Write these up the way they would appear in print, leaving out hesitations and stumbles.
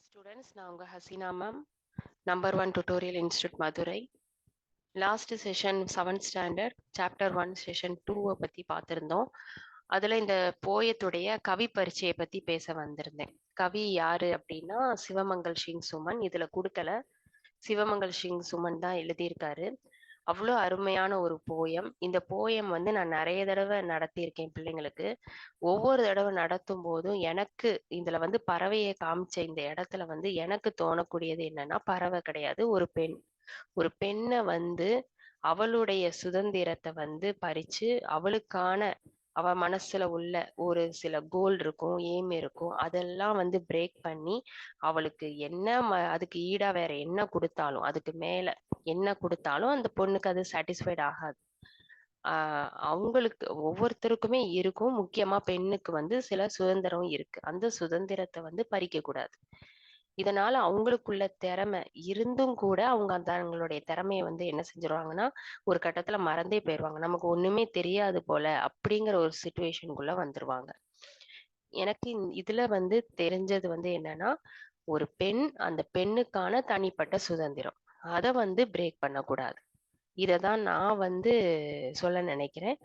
Students, நான் உங்கள் Hasina ma'am, number 1 tutorial institute Madurai. Last session 7th standard chapter 1 session 2 பற்றி பார்த்துருந்தோம். அதில் இந்த போயத்துடைய கவி பரீட்சையை பற்றி பேச வந்திருந்தேன். கவி யாரு அப்படின்னா சிவமங்கல் சிங் சுமன். இதில் கொடுக்கல, சிவமங்கல் சிங் சுமன் தான் எழுதியிருக்காரு. அவ்வளோ அருமையான ஒரு போயம். இந்த போயம் வந்து நான் நிறைய தடவை நடத்தியிருக்கேன் பிள்ளைங்களுக்கு. ஒவ்வொரு தடவை நடத்தும் போதும் எனக்கு இதுல வந்து பறவையை காமிச்ச இந்த இடத்துல வந்து எனக்கு தோணக்கூடியது என்னன்னா, பறவை கிடையாது, ஒரு பெண். ஒரு பெண்ணை வந்து அவளுடைய சுதந்திரத்தை வந்து பறிச்சு அவளுக்கான அவ மனசுல உள்ள ஒரு சில கோல் இருக்கும், எய்ம் இருக்கும், அதெல்லாம் வந்து பிரேக் பண்ணி அவளுக்கு என்ன அதுக்கு ஈடா வேற என்ன கொடுத்தாலும், அதுக்கு மேல என்ன கொடுத்தாலும் அந்த பொண்ணுக்கு அது சாட்டிஸ்ஃபைட் ஆகாது. அவங்களுக்கு ஒவ்வொருத்தருக்குமே இருக்கும். முக்கியமா பெண்ணுக்கு வந்து சில சுதந்திரம் இருக்கு. அந்த சுதந்திரத்தை வந்து பறிக்க கூடாது. இதனால அவங்களுக்குள்ள திறமை இருந்தும் கூட அவங்க தங்களுடைய திறமையை வந்து என்ன செஞ்சிருவாங்கன்னா, ஒரு கட்டத்துல மறந்தே போயிருவாங்க. நமக்கு ஒண்ணுமே தெரியாது போல அப்படிங்கிற ஒரு சுச்சுவேஷனுக்குள்ள வந்துருவாங்க. எனக்கு இதுல வந்து தெரிஞ்சது வந்து என்னன்னா, ஒரு பெண், அந்த பெண்ணுக்கான தனிப்பட்ட சுதந்திரம், அதை வந்து பிரேக் பண்ணக்கூடாது. இததான் நான் வந்து சொல்ல நினைக்கிறேன்.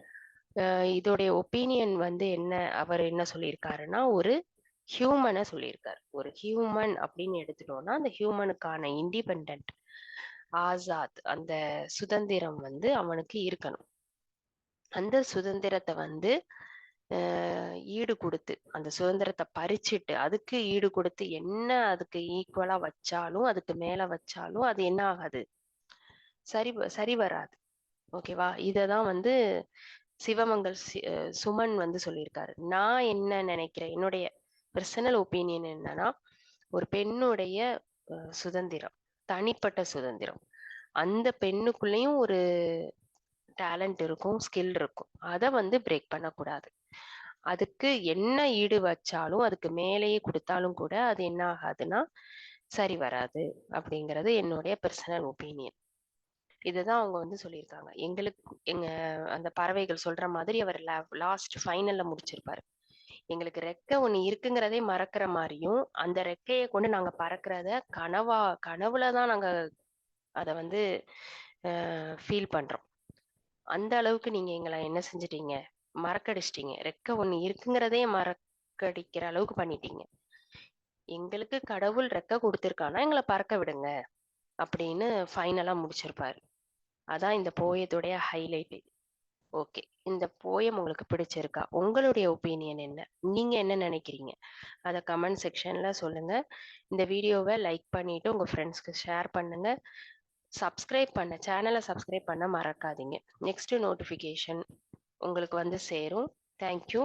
இதோடைய ஒப்பீனியன் வந்து என்ன, அவர் என்ன சொல்லியிருக்காருன்னா, ஒரு ஹியூமனை சொல்லியிருக்காரு. ஒரு ஹியூமன் அப்படின்னு எடுத்துட்டோம்னா, அந்த ஹியூமனுக்கான இண்டிபெண்ட், ஆசாத், அந்த சுதந்திரம் வந்து அவனுக்கு இருக்கணும். அந்த சுதந்திரத்தை வந்து ஈடு கொடுத்து, அந்த சுதந்திரத்தை பறிச்சுட்டு அதுக்கு ஈடு கொடுத்து என்ன அதுக்கு ஈக்குவலா வச்சாலும், அதுக்கு மேல வச்சாலும் அது என்ன ஆகாது, சரி வராது. ஓகேவா? இததான் வந்து சிவமங்கல் சுமன் வந்து சொல்லியிருக்காரு. நான் என்ன நினைக்கிறேன், என்னுடைய பர்சனல் ஒப்பீனியன் என்னன்னா, ஒரு பெண்ணுடைய சுதந்திரம், தனிப்பட்ட சுதந்திரம், அந்த பெண்ணுக்குள்ளேயும் ஒரு டேலண்ட் இருக்கும், ஸ்கில் இருக்கும், அதை வந்து பிரேக் பண்ணக்கூடாது. அதுக்கு என்ன ஈடு வச்சாலும், அதுக்கு மேலேயே கொடுத்தாலும் கூட அது என்ன ஆகாதுன்னா சரி வராது அப்படிங்கிறது என்னுடைய பர்சனல் ஒப்பீனியன். இதுதான் அவங்க வந்து சொல்லியிருக்காங்க. எங்க அந்த பறவைகள் சொல்ற மாதிரி அவர் லாஸ்ட் ஃபைனல்ல முடிச்சிருப்பாரு. எங்களுக்கு ரெக்கை ஒண்ணு இருக்குங்கிறதே மறக்கிற மாதிரியும், அந்த ரெக்கையை கொண்டு நாங்க பறக்கிறத கனவுலதான் நாங்க அதை வந்து ஃபீல் பண்றோம். அந்த அளவுக்கு நீங்க எங்களை என்ன செஞ்சிட்டீங்க, மறக்கடிச்சிட்டீங்க. ரெக்கை ஒண்ணு இருக்குங்கிறதே மறக்கடிக்கிற அளவுக்கு பண்ணிட்டீங்க. எங்களுக்கு கடவுள் ரெக்கை கொடுத்திருக்கானா எங்களை பறக்க விடுங்க அப்படின்னு ஃபைனலா முடிச்சிருப்பாரு. அதான் இந்த போயத்துடைய ஹைலைட். ஓகே, இந்த போயம் உங்களுக்கு பிடிச்சிருக்கா? உங்களுடைய ஒப்பீனியன் என்ன? நீங்க என்ன நினைக்கிறீங்க? அதை கமெண்ட் செக்ஷன்ல சொல்லுங்க. இந்த வீடியோவை லைக் பண்ணிட்டு உங்க ஃப்ரெண்ட்ஸ்க்கு ஷேர் பண்ணுங்க. சேனலை சப்ஸ்கிரைப் பண்ண மறக்காதீங்க. நெக்ஸ்ட் நோட்டிஃபிகேஷன் உங்களுக்கு வந்து சேரும். தேங்க்யூ.